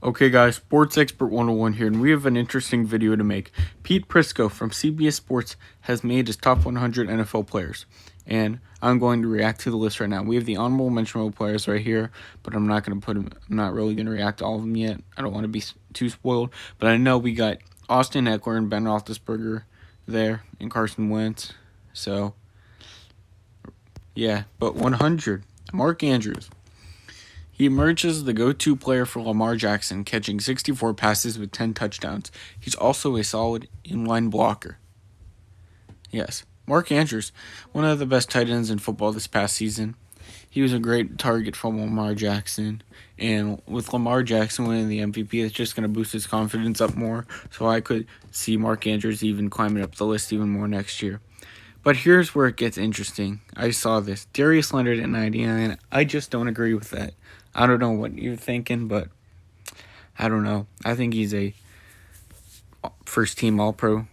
Okay guys, Sports Expert 101 here, and we have an interesting video to make. Pete Prisco from CBS Sports has made his top 100 NFL players, and I'm going to react to the list right now. We have the honorable mention players right here, but I'm not really going to react to all of them yet. I don't want to be too spoiled, but I know we got Austin Eckler and Ben Roethlisberger there, and Carson Wentz. So, yeah, but 100, Mark Andrews. He emerges as the go-to player for Lamar Jackson, catching 64 passes with 10 touchdowns. He's also a solid inline blocker. Yes, Mark Andrews, one of the best tight ends in football this past season. He was a great target for Lamar Jackson, and with Lamar Jackson winning the MVP, it's just going to boost his confidence up more, so I could see Mark Andrews even climbing up the list even more next year. But here's where it gets interesting. I saw this. Darius Leonard at 99. I just don't agree with that. I don't know what you're thinking, but I don't know. I think he's a first-team All-Pro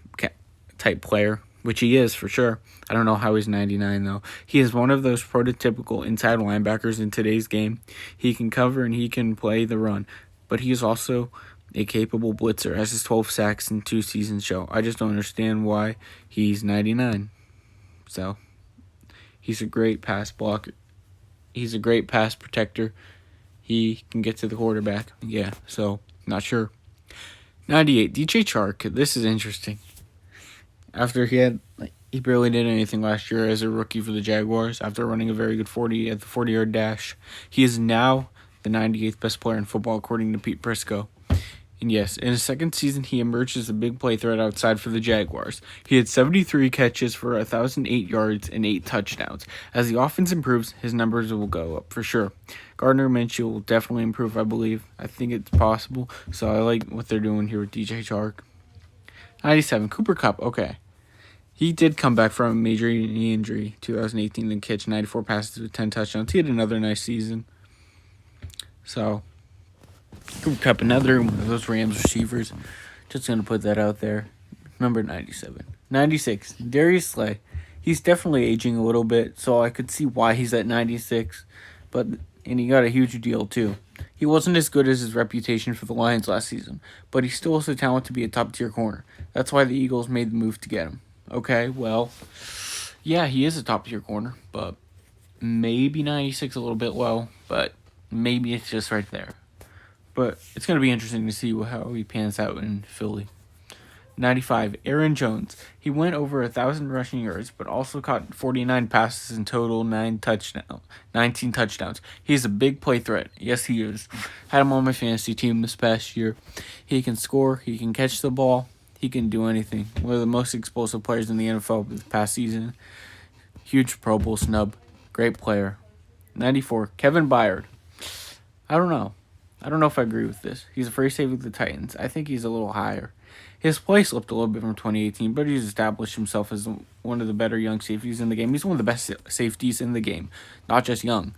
type player, which he is for sure. I don't know how he's 99, though. He is one of those prototypical inside linebackers in today's game. He can cover and he can play the run, but he is also a capable blitzer, as his 12 sacks in 2 seasons show. I just don't understand why he's 99. So, he's a great pass blocker. He's a great pass protector. He can get to the quarterback. Yeah, so, not sure. 98, DJ Chark. This is interesting. After he barely did anything last year as a rookie for the Jaguars, after running a very good 40 at the 40-yard dash, he is now the 98th best player in football, according to Pete Prisco. And yes, in his second season, he emerged as a big play threat outside for the Jaguars. He had 73 catches for 1,008 yards and 8 touchdowns. As the offense improves, his numbers will go up for sure. Gardner Minshew will definitely improve, I believe. I think it's possible. So I like what they're doing here with DJ Chark. 97, Cooper Kupp. Okay. He did come back from a major knee injury 2018 and catch 94 passes with 10 touchdowns. He had another nice season. So, Cooper Kupp, another one of those Rams receivers. Just going to put that out there. Number 97. 96, Darius Slay. He's definitely aging a little bit, so I could see why he's at 96. And he got a huge deal, too. He wasn't as good as his reputation for the Lions last season, but he still has the talent to be a top-tier corner. That's why the Eagles made the move to get him. Okay, well, yeah, he is a top-tier corner, but maybe 96 a little bit low, but maybe it's just right there. But it's going to be interesting to see how he pans out in Philly. 95, Aaron Jones. He went over 1,000 rushing yards, but also caught 49 passes in total, 19 touchdowns. He's a big play threat. Yes, he is. Had him on my fantasy team this past year. He can score. He can catch the ball. He can do anything. One of the most explosive players in the NFL this past season. Huge Pro Bowl snub. Great player. 94, Kevin Byard. I don't know if I agree with this. He's a free safety with the Titans. I think he's a little higher. His play slipped a little bit from 2018, but he's established himself as one of the better young safeties in the game. He's one of the best safeties in the game, not just young.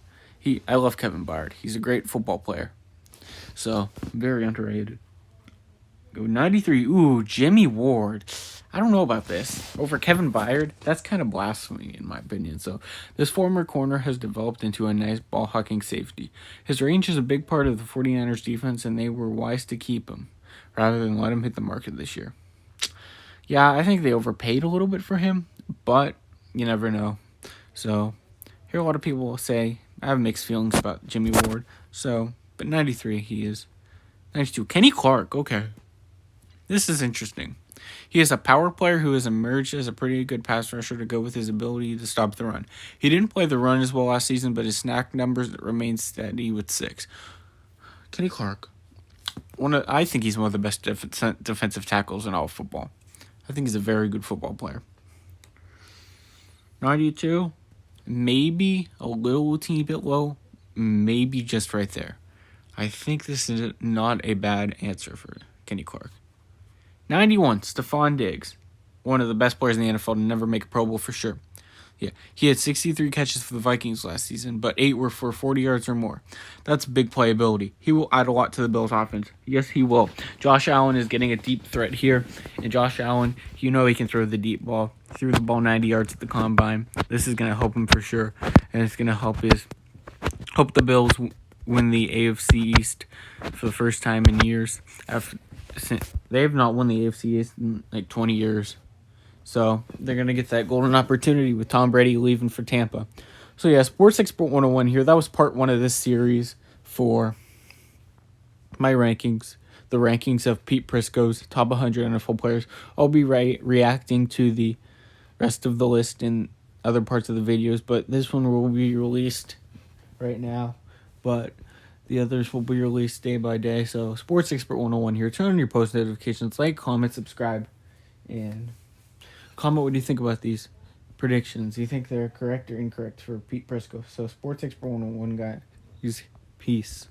I love Kevin Byard. He's a great football player. So, very underrated. 93, ooh, Jimmy Ward. I don't know about this. Over Kevin Byard, that's kind of blasphemy in my opinion. So, this former corner has developed into a nice ball-hucking safety. His range is a big part of the 49ers defense, and they were wise to keep him, rather than let him hit the market this year. Yeah, I think they overpaid a little bit for him, but you never know. So, hear a lot of people say, I have mixed feelings about Jimmy Ward. So, but 93, he is. 92, Kenny Clark, okay. This is interesting. He is a power player who has emerged as a pretty good pass rusher to go with his ability to stop the run. He didn't play the run as well last season, but his snack numbers remain steady with 6. Kenny Clark. I think he's one of the best defensive tackles in all of football. I think he's a very good football player. 92, maybe a little teeny bit low, maybe just right there. I think this is not a bad answer for Kenny Clark. 91, Stef Diggs, one of the best players in the NFL to never make a Pro Bowl for sure. Yeah, he had 63 catches for the Vikings last season, but 8 were for 40 yards or more. That's big playability. He will add a lot to the Bills' offense. Yes, he will. Josh Allen is getting a deep threat here, and Josh Allen, he can throw the deep ball. Threw the ball 90 yards at the combine. This is going to help him for sure, and it's going to help the Bills win the AFC East for the first time in years. They have not won the AFC East in like 20 years. So they're going to get that golden opportunity with Tom Brady leaving for Tampa. So yeah, Sports Expert 101 here. That was part 1 of this series for my rankings. The rankings of Pete Prisco's top 100 NFL players. I'll be reacting to the rest of the list in other parts of the videos, but this one will be released right now. But the others will be released day by day. So Sports Expert 101 here. Turn on your post notifications. Like, comment, subscribe, and comment what do you think about these predictions. Do you think they're correct or incorrect for Pete Prisco? So Sports Expert 101 guys. Peace.